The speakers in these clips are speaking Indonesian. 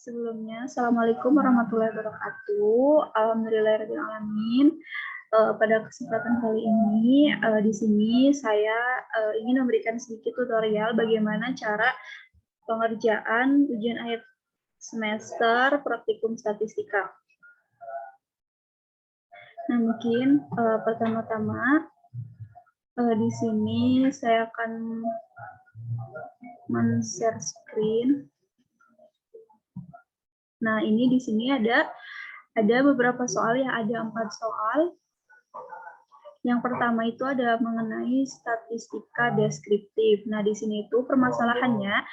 Sebelumnya, Assalamualaikum warahmatullahi wabarakatuh. Alhamdulillahirabbil alamin. Pada kesempatan kali ini, di sini saya ingin memberikan sedikit tutorial bagaimana cara pengerjaan ujian akhir semester praktikum statistika. Nah, mungkin pertama-tama di sini saya akan men-share screen. Nah, ini di sini ada beberapa soal ya, ada 4 soal. Yang pertama itu ada mengenai statistika deskriptif. Nah, di sini itu permasalahannya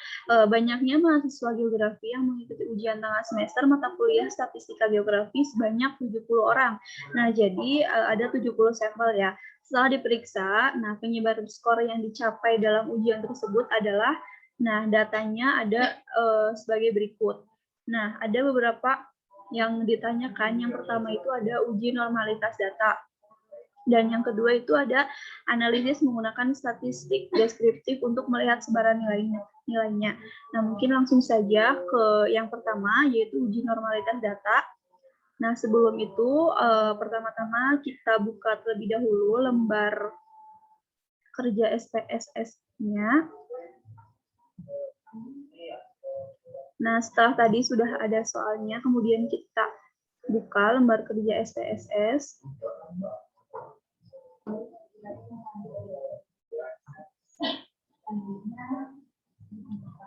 banyaknya mahasiswa geografi yang mengikuti ujian tengah semester mata kuliah statistika geografi sebanyak 70 orang. Nah, jadi ada 70 sampel ya. Setelah diperiksa, nah penyebar skor yang dicapai dalam ujian tersebut adalah, nah datanya ada sebagai berikut. Nah, ada beberapa yang ditanyakan. Yang pertama itu ada uji normalitas data. Dan yang kedua itu ada analisis menggunakan statistik deskriptif untuk melihat sebaran nilainya. Nah, mungkin langsung saja ke yang pertama, yaitu uji normalitas data. Nah, sebelum itu, pertama-tama kita buka terlebih dahulu lembar kerja SPSS-nya. Nah, setelah tadi sudah ada soalnya, kemudian kita buka lembar kerja SPSS.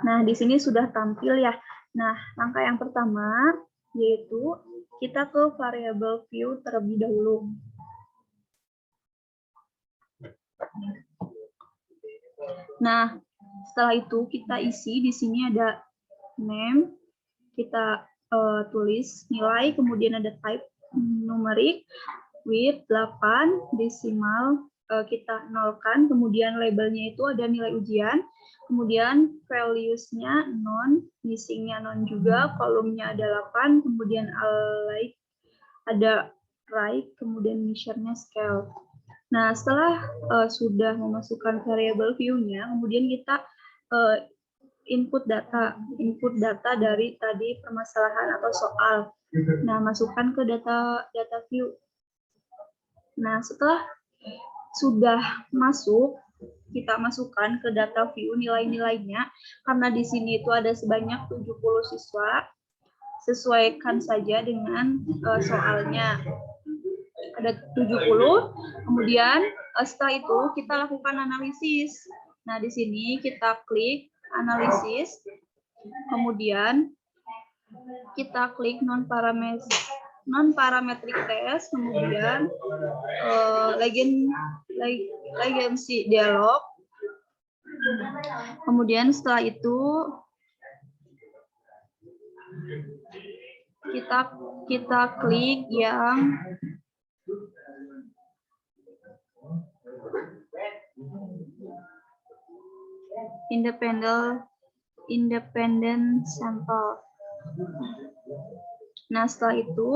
Nah, di sini sudah tampil ya. Nah, langkah yang pertama yaitu kita ke variabel view terlebih dahulu. Nah, setelah itu kita isi di sini ada name, kita tulis nilai, kemudian ada type numerik, width 8, desimal kita nolkan, kemudian labelnya itu ada nilai ujian, kemudian values-nya non, missing-nya non juga, kolomnya ada 8, kemudian like ada right, kemudian measure-nya scale. Nah, setelah sudah memasukkan variabel view-nya, kemudian kita input data dari tadi permasalahan atau soal. Nah, masukkan ke data view. Nah, setelah sudah masuk, kita masukkan ke data view nilai-nilainya, karena di sini itu ada sebanyak 70 siswa, sesuaikan saja dengan soalnya. Ada 70, kemudian setelah itu kita lakukan analisis. Nah, di sini kita klik analisis, kemudian kita klik non-parametric test, kemudian legacy dialog. Kemudian setelah itu kita klik yang independent sample. Nah, setelah itu,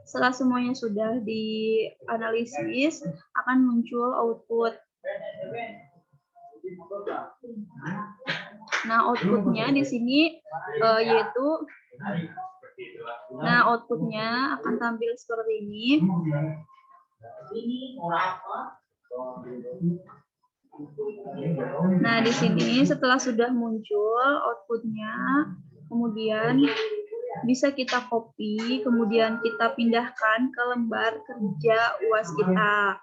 setelah semuanya sudah dianalisis, akan muncul output. Nah, outputnya di sini yaitu, nah outputnya akan tampil seperti ini. Nah, di sini setelah sudah muncul outputnya, kemudian bisa kita copy, kemudian kita pindahkan ke lembar kerja UAS kita.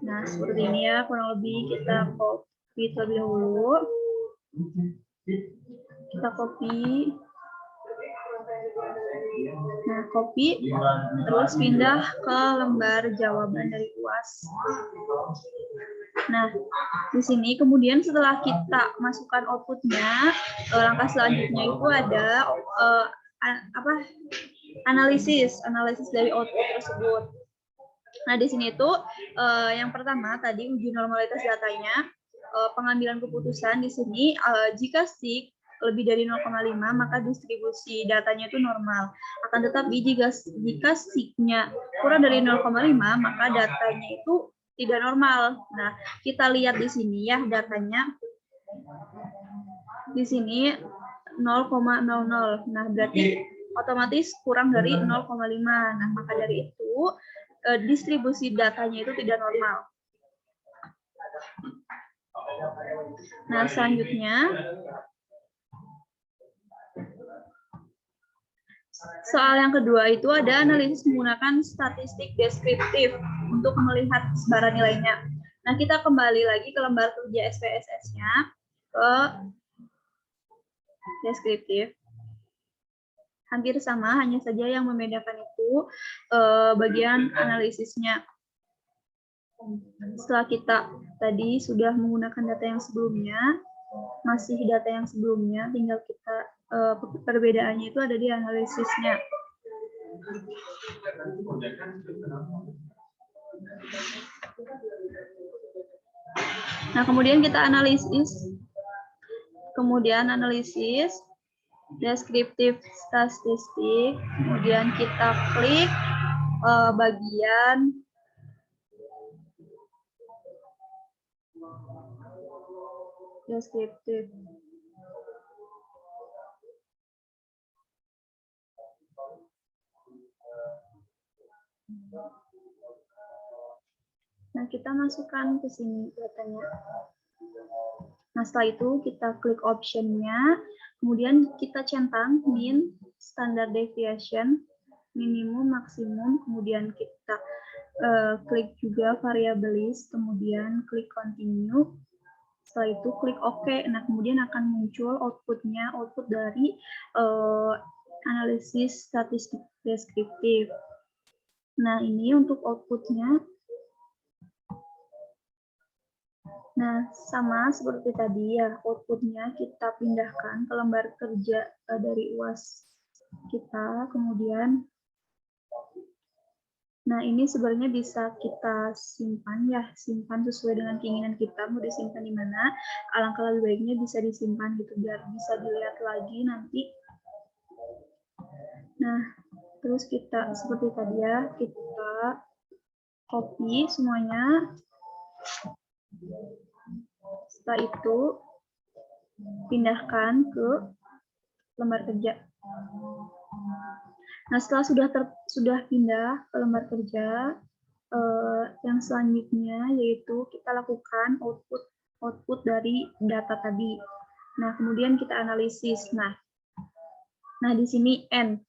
Nah, seperti ini ya, kurang lebih kita copy terlebih dahulu. Kita copy. Nah, copy, terus pindah ke lembar jawaban dari UAS. Nah, di sini kemudian setelah kita masukkan outputnya, langkah selanjutnya itu ada analisis dari output tersebut. Nah, di sini itu yang pertama tadi uji normalitas datanya, pengambilan keputusan di sini jika SIG lebih dari 0,5 maka distribusi datanya itu normal. Akan tetapi jika SIG-nya kurang dari 0,5 maka datanya itu tidak normal. Nah, kita lihat di sini ya datanya. Di sini 0,00. Nah, berarti otomatis kurang dari 0,5. Nah, maka dari itu distribusi datanya itu tidak normal. Nah, selanjutnya soal yang kedua itu ada analisis menggunakan statistik deskriptif untuk melihat sebaran nilainya. Nah, kita kembali lagi ke lembar kerja SPSS-nya, ke deskriptif. Hampir sama, hanya saja yang membedakan itu bagian analisisnya. Setelah kita tadi sudah menggunakan data yang sebelumnya, masih data yang sebelumnya, tinggal kita perbedaannya itu ada di analisisnya. Nah, kemudian kita analisis, deskriptif statistik, kemudian kita klik bagian deskriptif. Nah, kita masukkan ke sini datanya. Nah, setelah itu kita klik option-nya, kemudian kita centang min, standard deviation, minimum, maksimum, kemudian kita klik juga variable list, kemudian klik continue. Setelah itu klik OK. Nah, kemudian akan muncul output-nya, output dari analisis statistik deskriptif. Nah, ini untuk output-nya. Nah, sama seperti tadi ya, output-nya kita pindahkan ke lembar kerja dari UAS kita, kemudian nah ini sebenarnya bisa kita simpan ya, simpan sesuai dengan keinginan kita, mau disimpan di mana, alangkah lebih baiknya bisa disimpan gitu, biar bisa dilihat lagi nanti. Nah, terus kita seperti tadi ya, kita copy semuanya. Setelah itu pindahkan ke lembar kerja. Nah, setelah sudah pindah ke lembar kerja, yang selanjutnya yaitu kita lakukan output dari data tadi. Nah, kemudian kita analisis. Nah di sini N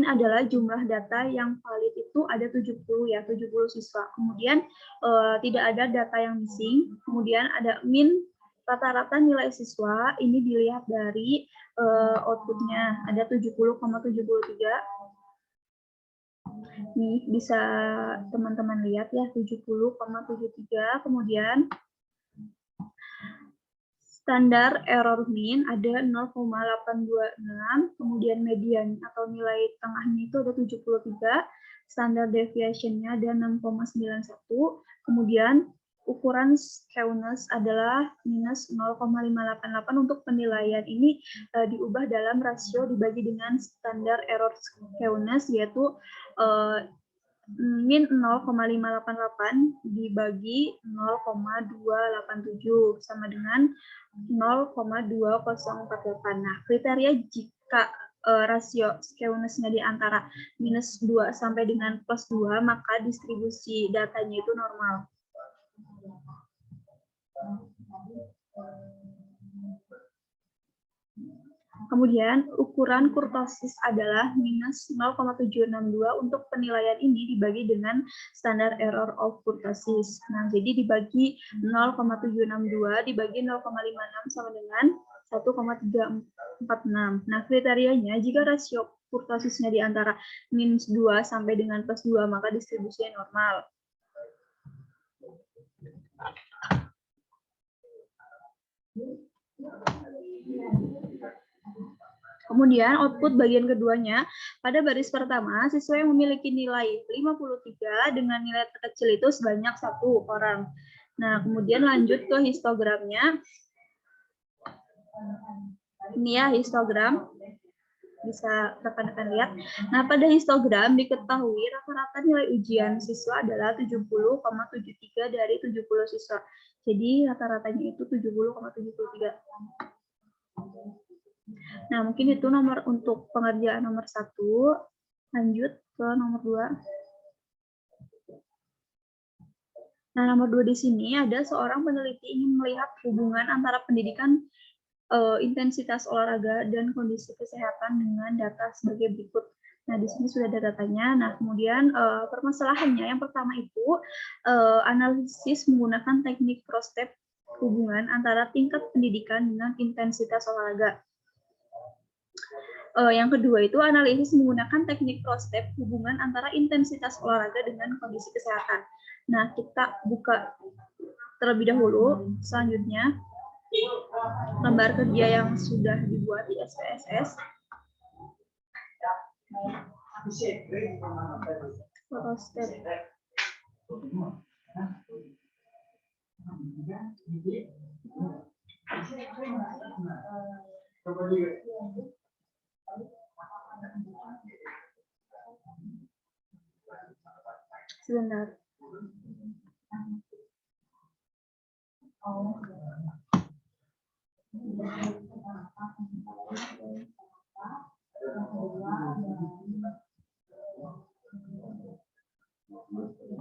adalah jumlah data yang valid itu ada 70 ya, 70 siswa. Kemudian tidak ada data yang missing. Kemudian ada min, rata-rata nilai siswa ini dilihat dari outputnya ada 70,73. Nih bisa teman-teman lihat ya, 70,73. Kemudian standar error mean ada 0,826, kemudian median atau nilai tengahnya itu ada 73, standar deviation-nya ada 6,91, kemudian ukuran skewness adalah minus 0,588. Untuk penilaian ini diubah dalam rasio dibagi dengan standar error skewness, yaitu min 0,588 dibagi 0,287 sama dengan 0,2048. Nah, kriteria jika rasio skewness-nya di antara minus 2 sampai dengan plus 2, maka distribusi datanya itu normal. Kemudian ukuran kurtosis adalah minus 0,762. Untuk penilaian ini dibagi dengan standar error of kurtosis. Nah, jadi dibagi 0,762 dibagi 0,56 sama dengan 1,346. Nah, kriterianya jika rasio kurtosisnya di antara minus 2 sampai dengan plus 2, maka distribusinya normal. Kemudian output bagian keduanya, pada baris pertama, siswa yang memiliki nilai 53 dengan nilai terkecil itu sebanyak 1 orang. Nah, kemudian lanjut ke histogramnya. Ini ya histogram, bisa rekan-rekan lihat. Nah, pada histogram diketahui rata-rata nilai ujian siswa adalah 70,73 dari 70 siswa. Jadi rata-ratanya itu 70,73. Nah, mungkin itu untuk pengerjaan nomor 1. Lanjut ke nomor 2. Nah, nomor 2 di sini ada seorang peneliti ingin melihat hubungan antara pendidikan, intensitas olahraga dan kondisi kesehatan dengan data sebagai berikut. Nah, di sini sudah ada datanya. Nah, kemudian permasalahannya yang pertama itu analisis menggunakan teknik cross-step hubungan antara tingkat pendidikan dengan intensitas olahraga. Yang kedua itu analisis menggunakan teknik cross-step hubungan antara intensitas olahraga dengan kondisi kesehatan. Nah, kita buka terlebih dahulu selanjutnya lembar kerja yang sudah dibuat di SPSS. Cross-step. Sebentar.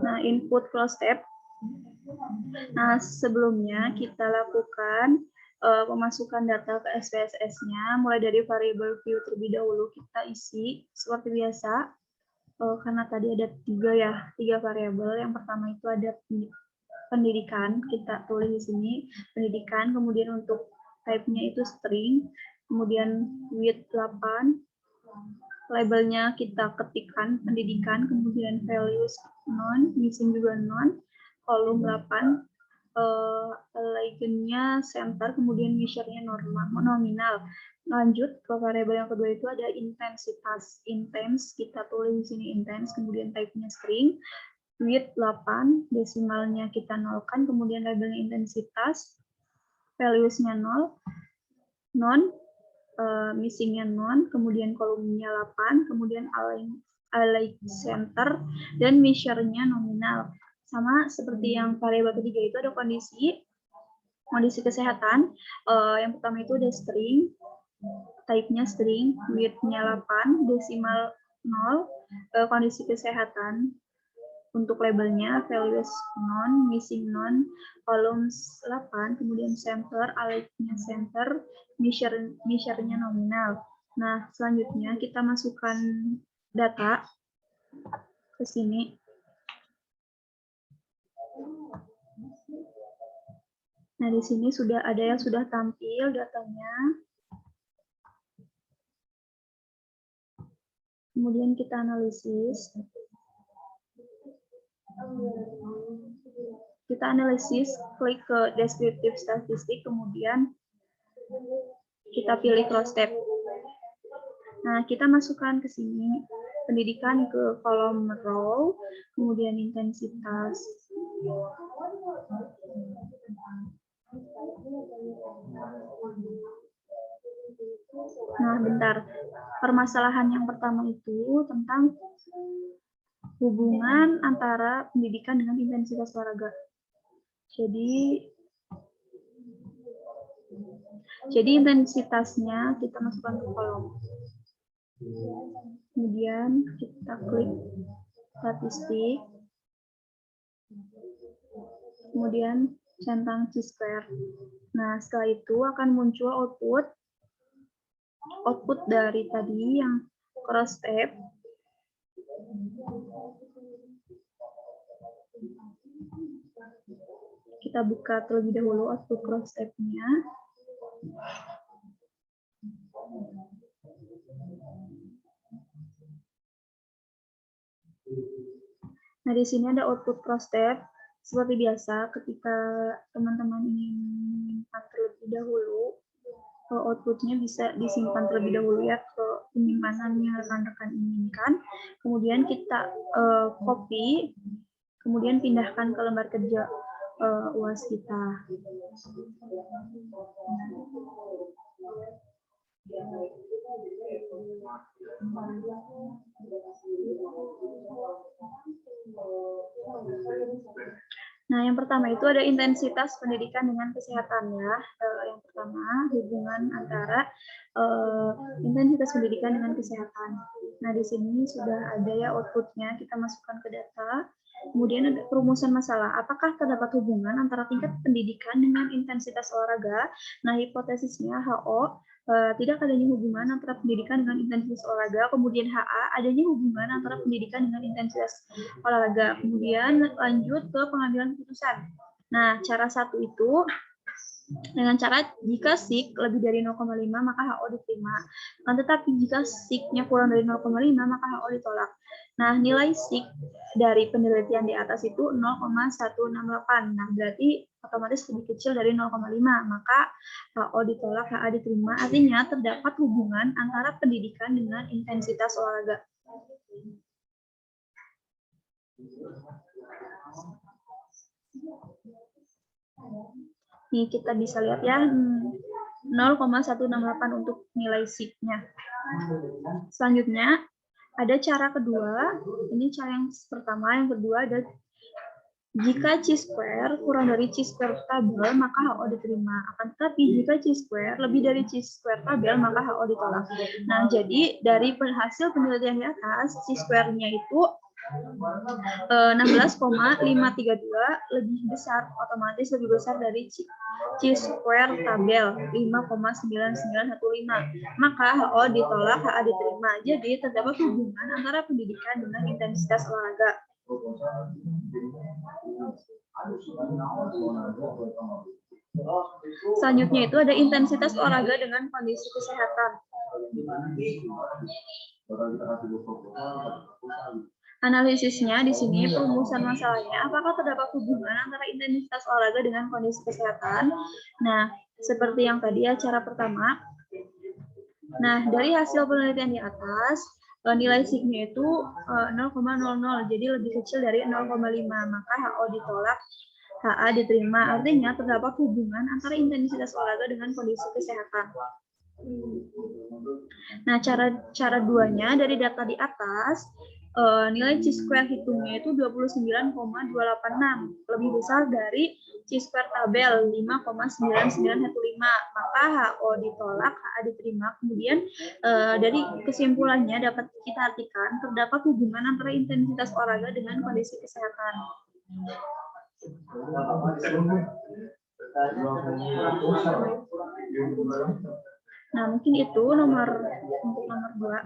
Nah, input cross-step. Nah, sebelumnya kita lakukan pemasukan data ke SPSS-nya, mulai dari variabel view terlebih dahulu kita isi seperti biasa. Karena tadi ada 3 variabel. Yang pertama itu ada pendidikan, kita tulis di sini pendidikan, kemudian untuk type-nya itu string, kemudian width 8, labelnya kita ketikkan pendidikan, kemudian values non, missing juga non, kolom 8, alignnya center, kemudian measure-nya nominal. Lanjut ke variabel yang kedua itu ada intensitas. Intense, kita tulis di sini intense, kemudian type-nya string, width 8, desimalnya kita nolkan, kemudian labelnya intensitas, values-nya 0, non, missing-nya non, kemudian kolomnya 8, kemudian align center, dan measure-nya nominal. Sama seperti yang variabel ketiga itu ada kondisi kesehatan. Yang pertama itu ada string, type-nya string, width-nya 8, desimal 0, kondisi kesehatan. Untuk labelnya values non, missing non, columns 8, kemudian center, align-nya center, measure-nya nominal. Nah, selanjutnya kita masukkan data ke sini. Nah, di sini sudah ada yang sudah tampil datanya. Kemudian kita analisis. Kita analisis, klik ke descriptive statistik, kemudian kita pilih cross-step. Nah, kita masukkan ke sini pendidikan ke kolom row, kemudian intensitas. Nah, bentar. Permasalahan yang pertama itu tentang hubungan antara pendidikan dengan intensitas olahraga. Jadi intensitasnya kita masukkan ke kolom. Kemudian kita klik statistik. Kemudian centang chi-square. Nah, setelah itu akan muncul output dari tadi yang cross-step. Kita buka terlebih dahulu output cross-step-nya. Nah, di sini ada output cross-step. Seperti biasa, ketika teman-teman ingin menyimpan terlebih dahulu, outputnya bisa disimpan terlebih dahulu ya ke penyimpanan yang rekan-rekan inginkan. Kemudian kita copy, kemudian pindahkan ke lembar kerja UAS kita. Nah, yang pertama itu ada intensitas pendidikan dengan kesehatan ya. Yang pertama hubungan antara intensitas pendidikan dengan kesehatan. Nah, di sini sudah ada ya outputnya, kita masukkan ke data. Kemudian ada perumusan masalah. Apakah terdapat hubungan antara tingkat pendidikan dengan intensitas olahraga? Nah, hipotesisnya HO tidak adanya hubungan antara pendidikan dengan intensitas olahraga. Kemudian HA adanya hubungan antara pendidikan dengan intensitas olahraga. Kemudian lanjut ke pengambilan keputusan. Nah, cara satu itu dengan cara jika SIK lebih dari 0,5 maka HO diterima. Tetapi jika SIK-nya kurang dari 0,5 maka HO ditolak. Nah, nilai SIK dari penelitian di atas itu 0,168. Nah, berarti otomatis lebih kecil dari 0,5, maka HO ditolak, HA diterima. Artinya terdapat hubungan antara pendidikan dengan intensitas olahraga. Nih kita bisa lihat ya 0,168 untuk nilai SIK-nya. Selanjutnya ada cara kedua, ini cara yang pertama, yang kedua ada jika chi-square kurang dari chi-square tabel maka HO diterima. Akan tetapi jika chi-square lebih dari chi-square tabel maka HO ditolak. Nah, jadi dari hasil penelitian di atas chi-square-nya itu 16,532 lebih besar, otomatis lebih besar dari chi-square tabel 5,9915. Maka HO ditolak, HA diterima. Jadi terdapat hubungan antara pendidikan dengan intensitas olahraga. Selanjutnya itu ada intensitas olahraga dengan kondisi kesehatan. Analisisnya di sini perumusan masalahnya, apakah terdapat hubungan antara intensitas olahraga dengan kondisi kesehatan? Nah, seperti yang tadi ya, cara pertama. Nah, dari hasil penelitian di atas, nilai SIK-nya itu 0,00, jadi lebih kecil dari 0,5, maka HO ditolak, HA diterima. Artinya terdapat hubungan antara intensitas olahraga dengan kondisi kesehatan. Nah, cara duanya dari data di atas, nilai chi-square hitungnya itu 29,286, lebih besar dari chi-square tabel 5,9915, maka HO ditolak, HA diterima. Kemudian dari kesimpulannya dapat kita artikan terdapat hubungan antara intensitas olahraga dengan kondisi kesehatan. Nah, mungkin itu untuk nomor 2.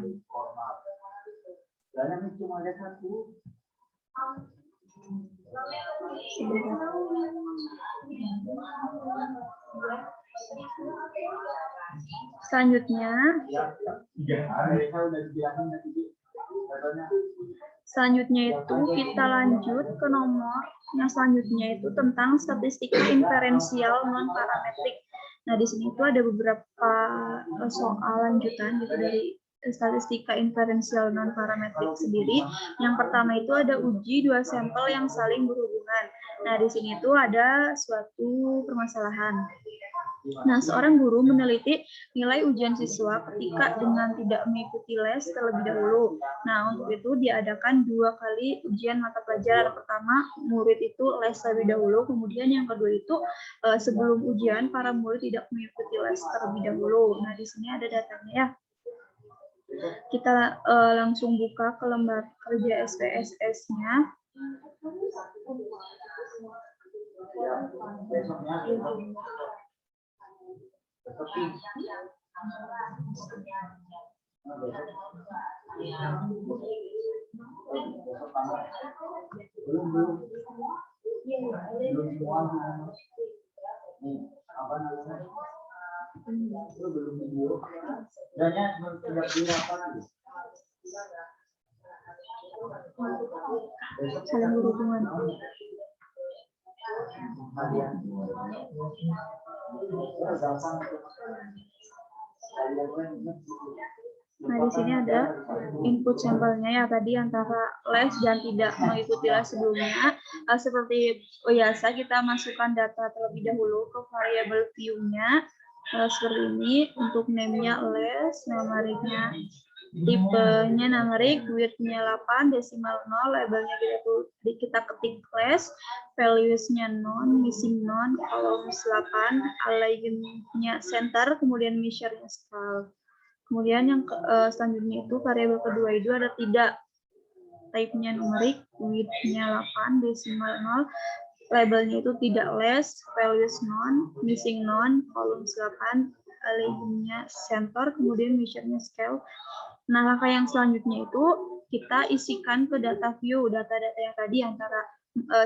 Selanjutnya itu kita lanjut ke nomor yang selanjutnya itu tentang statistika inferensial non parametrik. Nah, di sini itu ada beberapa soal lanjutan gitu dari statistika inferensial non parametrik sendiri. Yang pertama itu ada uji dua sampel yang saling berhubungan. Nah, di sini itu ada suatu permasalahan. Nah, seorang guru meneliti nilai ujian siswa ketika dengan tidak mengikuti les terlebih dahulu. Nah, untuk itu diadakan 2 kali ujian mata pelajaran. Pertama, murid itu les terlebih dahulu, kemudian yang kedua itu sebelum ujian para murid tidak mengikuti les terlebih dahulu. Nah, di sini ada datanya ya. Kita langsung buka ke lembar kerja SPSS-nya. Saling berhubungan. Nah, di sini ada input sampelnya ya tadi antara les dan tidak mengikuti les sebelumnya. Seperti biasa kita masukkan data terlebih dahulu ke variabel view-nya. Seperti ini untuk name-nya les, nama harinya tipenya numerik, width-nya 8, desimal 0, labelnya kita ketik class, values-nya non, missing non, columns 8, align-nya center, kemudian measure-nya scale. Kemudian yang selanjutnya itu variabel kedua itu ada tidak, type-nya numerik, width-nya 8, desimal 0, labelnya itu tidak less, values non, missing non, columns 8, align-nya center, kemudian measure-nya scale. Nah, langkah yang selanjutnya itu kita isikan ke data view, data-data yang tadi antara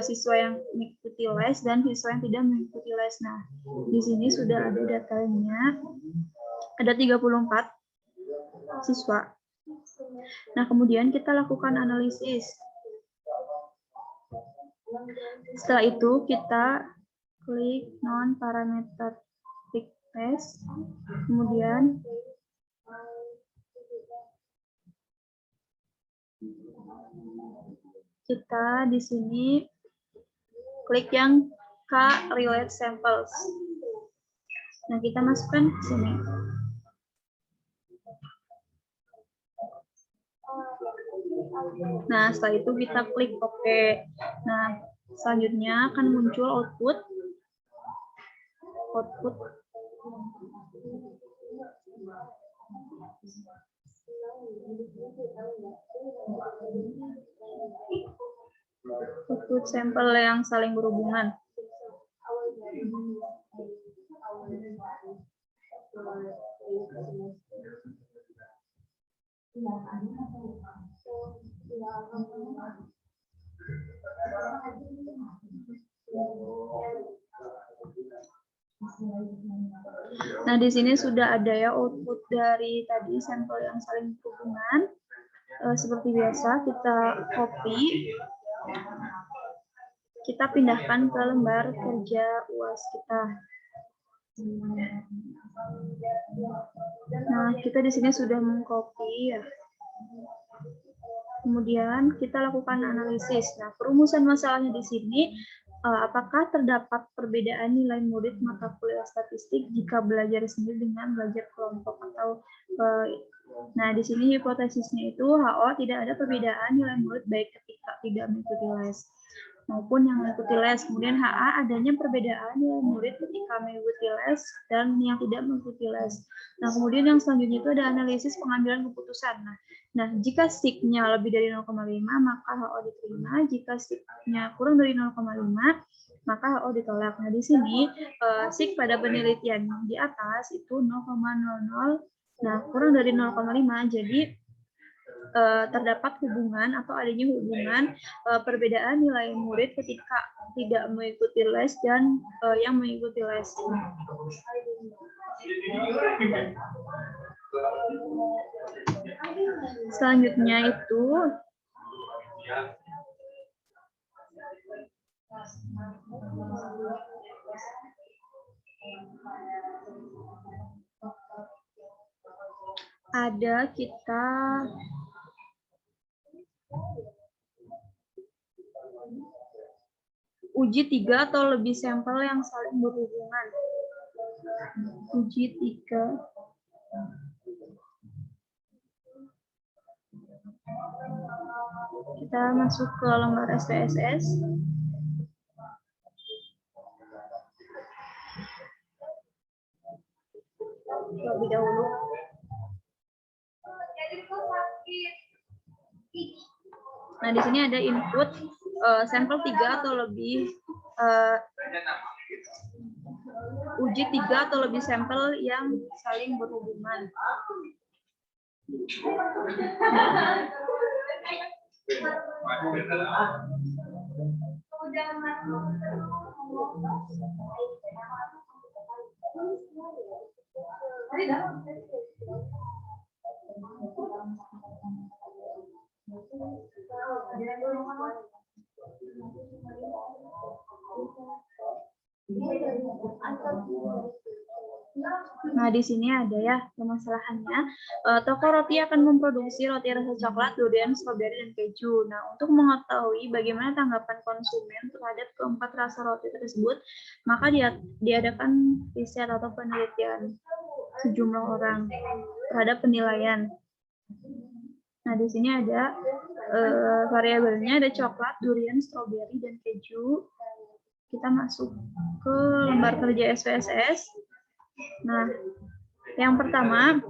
siswa yang mengikuti les dan siswa yang tidak mengikuti les. Nah, di sini sudah ada datanya, ada 34 siswa. Nah, kemudian kita lakukan analisis. Setelah itu kita klik non-parameter test, kemudian kita di sini klik yang K relate samples. Nah, kita masukkan ke sini. Nah, setelah itu kita klik OK. Nah, selanjutnya akan muncul output. Output sampel yang saling berhubungan. Nah, di sini sudah ada ya output dari tadi sampel yang saling berhubungan. Seperti biasa, kita copy, kita pindahkan ke lembar kerja UAS kita. Nah, kita di sini sudah mengcopy ya. Kemudian kita lakukan analisis. Nah, perumusan masalahnya di sini, apakah terdapat perbedaan nilai murid mata kuliah statistik jika belajar sendiri dengan belajar kelompok atau nah, di sini hipotesisnya itu HO tidak ada perbedaan nilai murid baik ketika tidak mengikuti les maupun yang mengikuti les. Kemudian HA adanya perbedaan nilai murid ketika mengikuti les dan yang tidak mengikuti les. Nah, kemudian yang selanjutnya itu ada analisis pengambilan keputusan. Nah, jika SIG-nya lebih dari 0,5 maka HO diterima, jika SIG-nya kurang dari 0,5 maka HO ditolak. Nah, di sini SIG pada penelitian di atas itu 0,00. Nah, kurang dari 0,5, jadi terdapat hubungan atau adanya hubungan perbedaan nilai murid ketika tidak mengikuti les dan yang mengikuti les. Selanjutnya itu ada kita uji 3 atau lebih sampel yang saling berhubungan. Uji 3. Kita masuk ke lembar SPSS. Terlebih dahulu. Nah, di sini ada input sampel 3 atau lebih uji 3 atau lebih sampel yang saling berhubungan. Nah, di sini ada ya permasalahannya. Toko roti akan memproduksi roti rasa coklat, durian, stroberi, dan keju. Nah, untuk mengetahui bagaimana tanggapan konsumen terhadap keempat rasa roti tersebut, maka diadakan riset atau penelitian sejumlah orang terhadap penilaian. Nah, di sini ada variabelnya, ada coklat, durian, stroberi, dan keju. Kita masuk ke lembar kerja SPSS. Nah, yang pertama,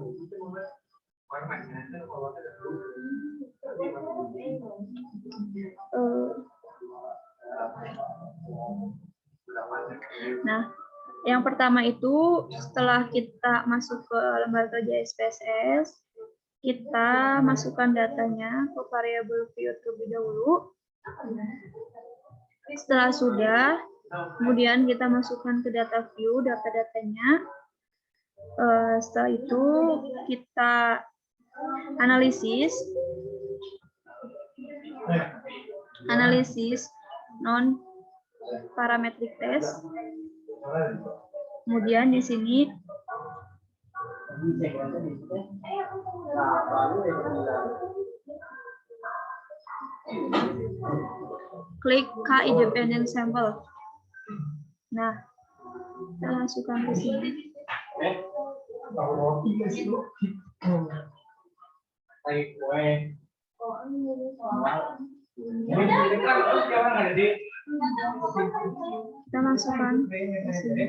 yang pertama itu setelah kita masuk ke lembar kerja SPSS, kita masukkan datanya ke variabel view terlebih dahulu. Setelah sudah, kemudian kita masukkan ke data view data-datanya. Setelah itu kita analisis non parametric test. Kemudian di sini klik K independent sample. Nah, kita masukkan ke sini. Kita masukkan ke sini.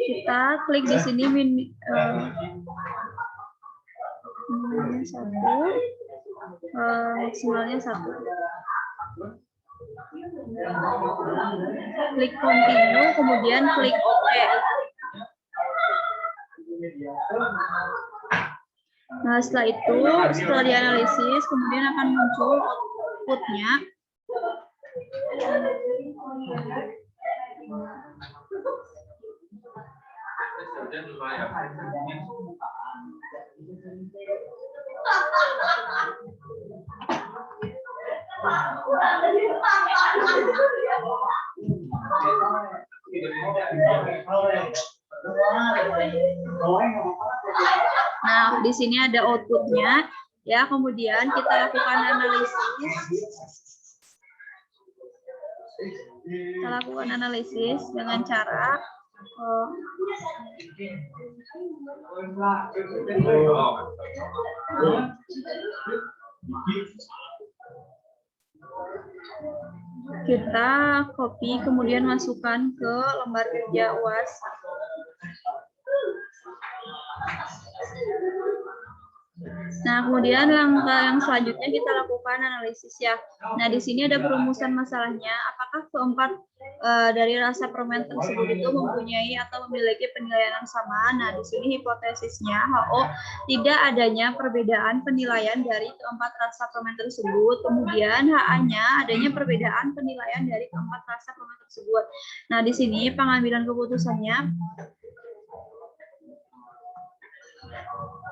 Kita klik di sini minimalnya 1, maksimalnya 1. Klik continue, kemudian klik OK. Nah, setelah itu, setelah dianalisis, kemudian akan muncul output-nya. Nah, di sini ada outputnya, ya. Kemudian kita lakukan analisis. Dengan cara kita copy, kemudian masukkan ke lembar kerja UAS. Nah, kemudian langkah yang selanjutnya kita lakukan analisis, ya. Nah, di sini ada perumusan masalahnya. Apakah keempat dari rasa permen tersebut itu mempunyai atau memiliki penilaian yang sama? Nah, di sini hipotesisnya HO tidak adanya perbedaan penilaian dari keempat rasa permen tersebut. Kemudian HA-nya adanya perbedaan penilaian dari keempat rasa permen tersebut. Nah, di sini pengambilan keputusannya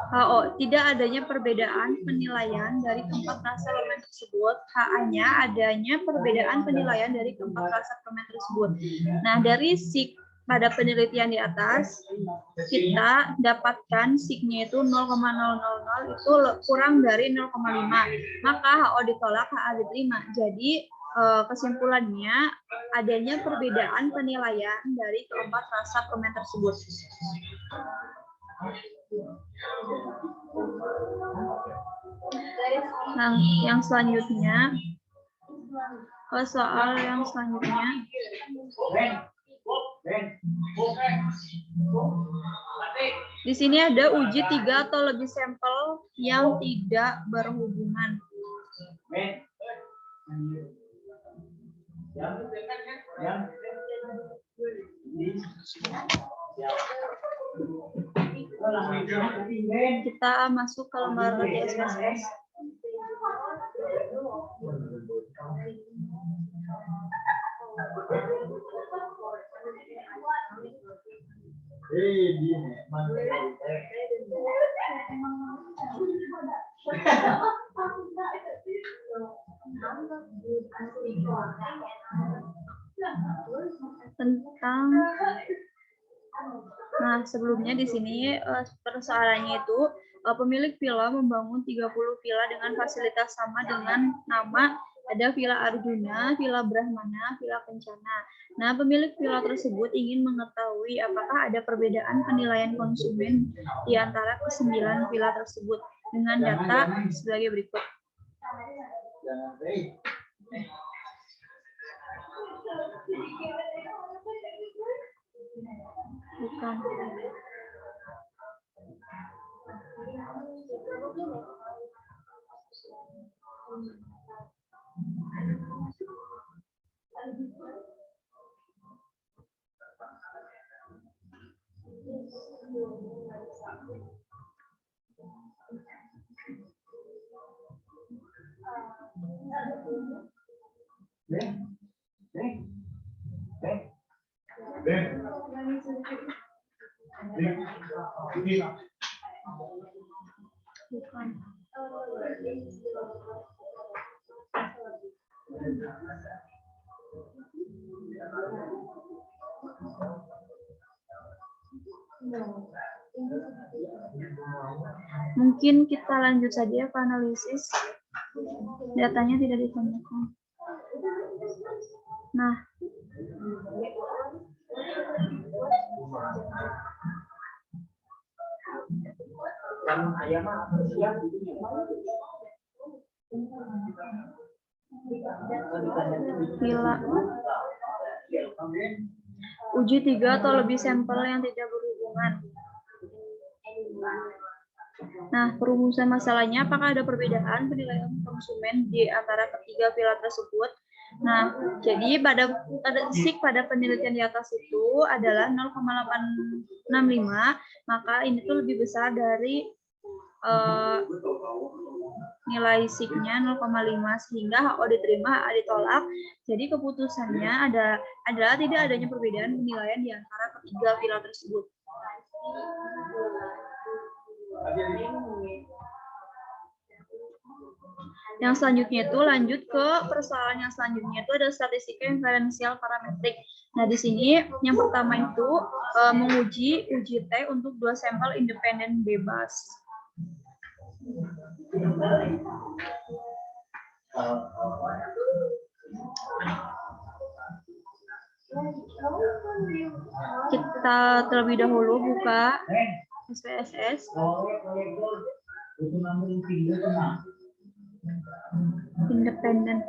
HO tidak adanya perbedaan penilaian dari keempat rasa permen tersebut. HA-nya adanya perbedaan penilaian dari keempat rasa permen tersebut. Nah, dari SIG pada penelitian di atas, kita dapatkan SIG-nya itu 0,000 itu kurang dari 0,5. Maka HO ditolak, HA diterima. Jadi, kesimpulannya adanya perbedaan penilaian dari keempat rasa permen tersebut. Nah, yang selanjutnya, soal yang selanjutnya, di sini ada uji 3 atau lebih sampel yang tidak berhubungan. Kita masuk ke lembar kerja SPSS. Nah, sebelumnya di sini persoalannya itu pemilik villa membangun 30 villa dengan fasilitas sama dengan nama ada Villa Arjuna, Villa Brahmana, Villa Kencana. Nah, pemilik villa tersebut ingin mengetahui apakah ada perbedaan penilaian konsumen di antara ke-9 villa tersebut dengan data sebagai berikut. Bukan. Bukan. Mungkin kita lanjut saja ke analisis. Datanya tidak ditemukan. Nah, villa. Uji 3 atau lebih sampel yang tidak berhubungan. Nah, perumusan masalahnya, apakah ada perbedaan penilaian konsumen di antara ketiga villa tersebut? Nah, jadi pada penelitian di atas itu adalah 0,865, maka ini tuh lebih besar dari nilai SIG-nya 0,5 sehingga HO diterima, HA ditolak. Jadi keputusannya adalah tidak adanya perbedaan penilaian di antara ketiga villa tersebut. Yang selanjutnya itu lanjut ke persoalan yang selanjutnya itu ada statistika inferensial parametrik. Nah, di sini yang pertama itu menguji uji T untuk 2 sampel independen bebas. Kita terlebih dahulu buka SPSS. Independen.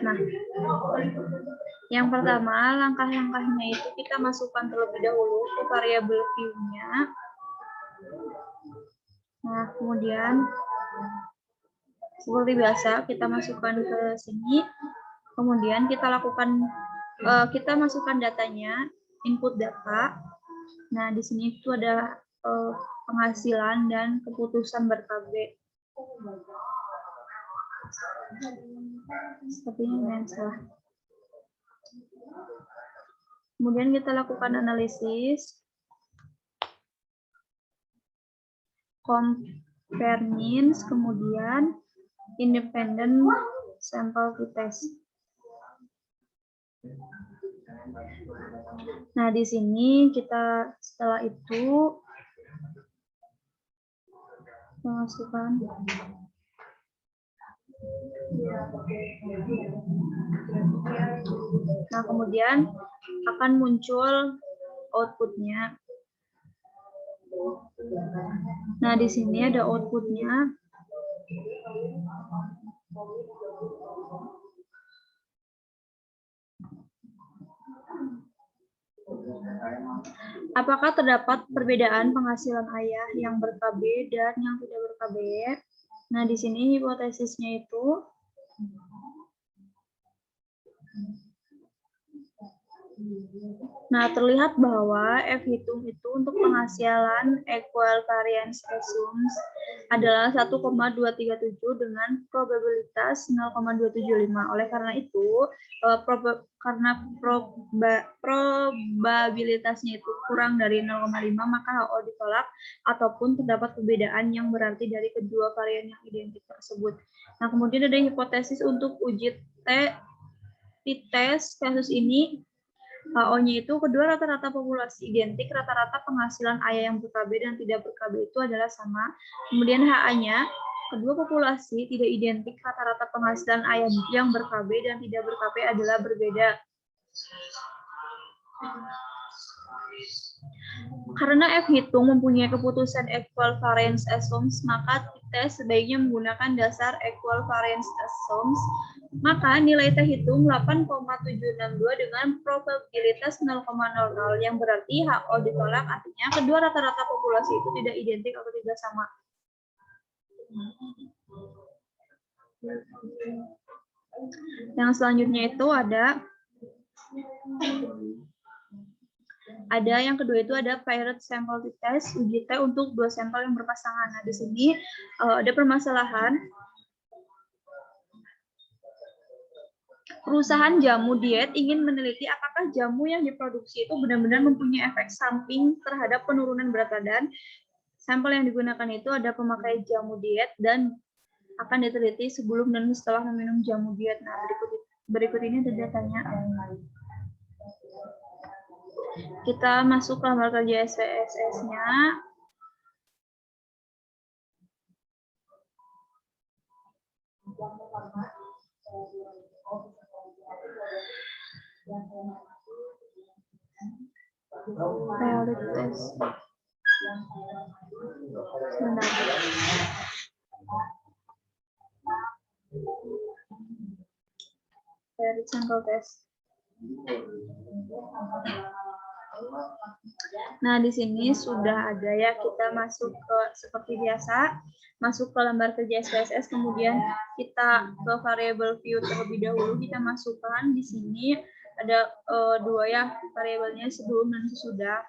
Nah, yang pertama langkah-langkahnya itu kita masukkan terlebih dahulu ke variabel view-nya. Nah, kemudian seperti biasa kita masukkan ke sini. Kemudian kita masukkan datanya, input data. Nah, di sini itu ada penghasilan dan keputusan ber-KB. Sepertinya yang salah. Kemudian kita lakukan analisis. Compare means, kemudian independent sample to test. Nah, di sini kita setelah itu memasukkan nah, kemudian akan muncul outputnya. Nah, di sini ada outputnya. Apakah terdapat perbedaan penghasilan ayah yang ber-KB dan yang tidak ber-KB? Nah, di sini hipotesisnya itu terlihat bahwa F hitung itu untuk penghasilan equal variance assumes adalah 1,237 dengan probabilitas 0,275. Oleh karena itu, karena probabilitasnya itu kurang dari 0,5 maka HO ditolak ataupun terdapat perbedaan yang berarti dari kedua varian yang identik tersebut. Nah, kemudian ada hipotesis untuk uji t-test kasus ini. HO-nya itu kedua rata-rata populasi identik, rata-rata penghasilan ayah yang ber-KB dan tidak ber-KB itu adalah sama. Kemudian HA-nya kedua populasi tidak identik, rata-rata penghasilan ayah yang ber-KB dan tidak ber-KB adalah berbeda. Karena F hitung mempunyai keputusan equal variance assumptions, maka t-test sebaiknya menggunakan dasar equal variance assumptions. Maka nilai T hitung 8,762 dengan probabilitas 0,00 yang berarti HO ditolak, artinya kedua rata-rata populasi itu tidak identik atau tidak sama. Yang selanjutnya itu ada yang kedua itu ada paired sample t-test, uji T untuk dua sampel yang berpasangan. Nah, di sini ada permasalahan. Perusahaan jamu diet ingin meneliti apakah jamu yang diproduksi itu benar-benar mempunyai efek samping terhadap penurunan berat badan. Sampel yang digunakan itu ada pemakai jamu diet dan akan diteliti sebelum dan setelah meminum jamu diet. Nah, berikut ini ada datanya. Kita masuk ke lamar kerja SPSS-nya. Realitas. Paired sample test. Nah, di sini sudah ada ya, kita masuk ke seperti biasa, masuk ke lembar kerja SPSS, kemudian kita ke variable view terlebih dahulu, kita masukkan di sini ada dua ya variabelnya, sebelum dan sesudah.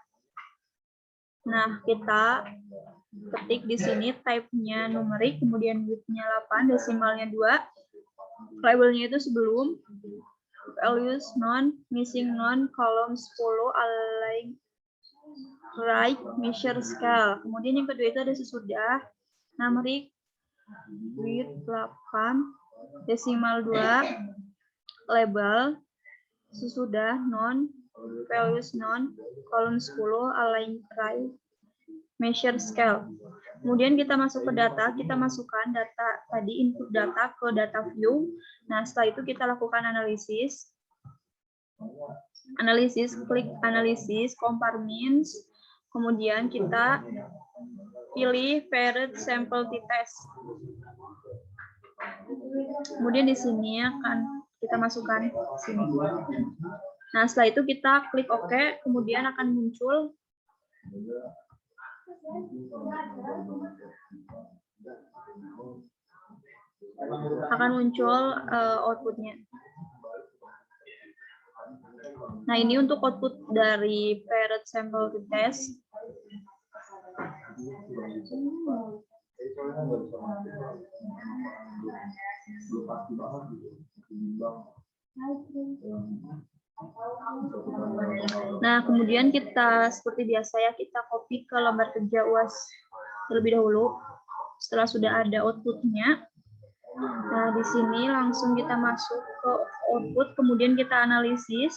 Nah, kita ketik di sini type-nya numerik, kemudian width-nya 8, desimalnya 2, labelnya itu sebelum, values non, missing non, column 10, align right, measure scale. Kemudian yang kedua itu ada sesudah, numerik, width 8, desimal 2, label, sesudah non, values non, column 10, align right, measure scale. Kemudian kita masuk ke data, kita masukkan data tadi, input data ke data view. Nah, setelah itu kita lakukan analisis. Klik analisis, compare means. Kemudian kita pilih paired sample t-test. Kemudian di sini akan kita masukkan sini. Nah, setelah itu kita klik OK, kemudian akan muncul outputnya. Nah, ini untuk output dari paired sample t-test. Nah, kemudian kita seperti biasa ya, kita copy ke lembar kerja UAS terlebih dahulu. Setelah sudah ada outputnya, nah di sini langsung kita masuk ke output, kemudian kita analisis.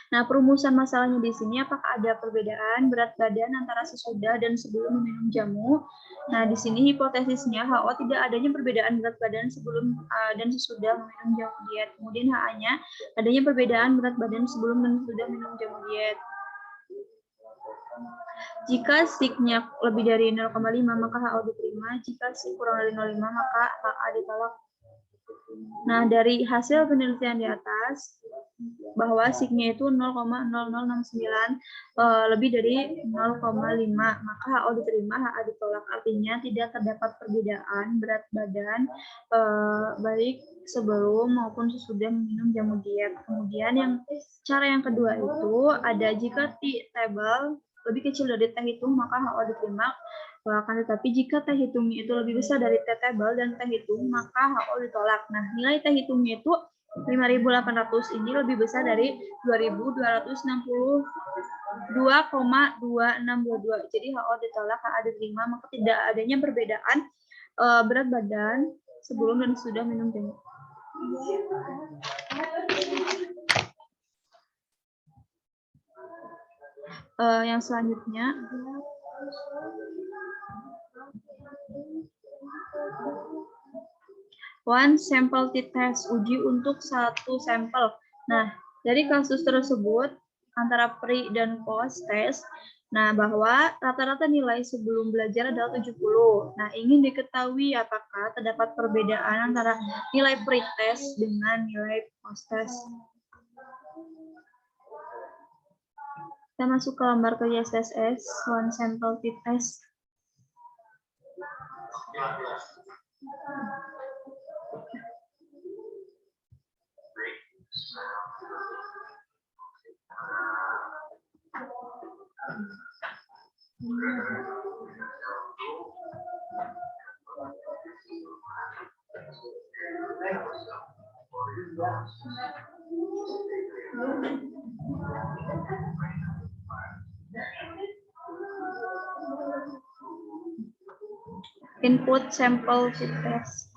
Nah, perumusan masalahnya di sini, apakah ada perbedaan berat badan antara sesudah dan sebelum meminum jamu? Nah, di sini hipotesisnya HO tidak adanya perbedaan berat badan sebelum dan sesudah meminum jamu diet. Kemudian HA-nya adanya perbedaan berat badan sebelum dan sesudah minum jamu diet. Jika SIG-nya lebih dari 0,5 maka HO diterima, jika SIG kurang dari 0,5 maka HA ditolak. Nah, dari hasil penelitian di atas, bahwa SIG-nya itu 0,0069 lebih dari 0,5, maka HO diterima, HA ditolak. Artinya tidak terdapat perbedaan berat badan baik sebelum maupun sesudah minum jamu diet. Kemudian cara yang kedua itu ada jika T-table lebih kecil dari T hitung maka HO diterima. Akan tetapi jika T hitungnya itu lebih besar dari T-table dan T hitung maka HO ditolak. Nah, nilai T hitungnya itu 5.800 ini lebih besar dari 2.260 2,2622. Jadi HO ditolak, HA diterima, maka tidak adanya perbedaan berat badan sebelum dan sudah minum jamu. Yang selanjutnya, one sample t-test, uji untuk satu sampel. Nah, dari kasus tersebut antara pre dan post test, nah bahwa rata-rata nilai sebelum belajar adalah 70. Nah, ingin diketahui apakah terdapat perbedaan antara nilai pre-test dengan nilai post-test. Kita masuk ke lembar kerja SSS, one sample t-test. Input sample t-test.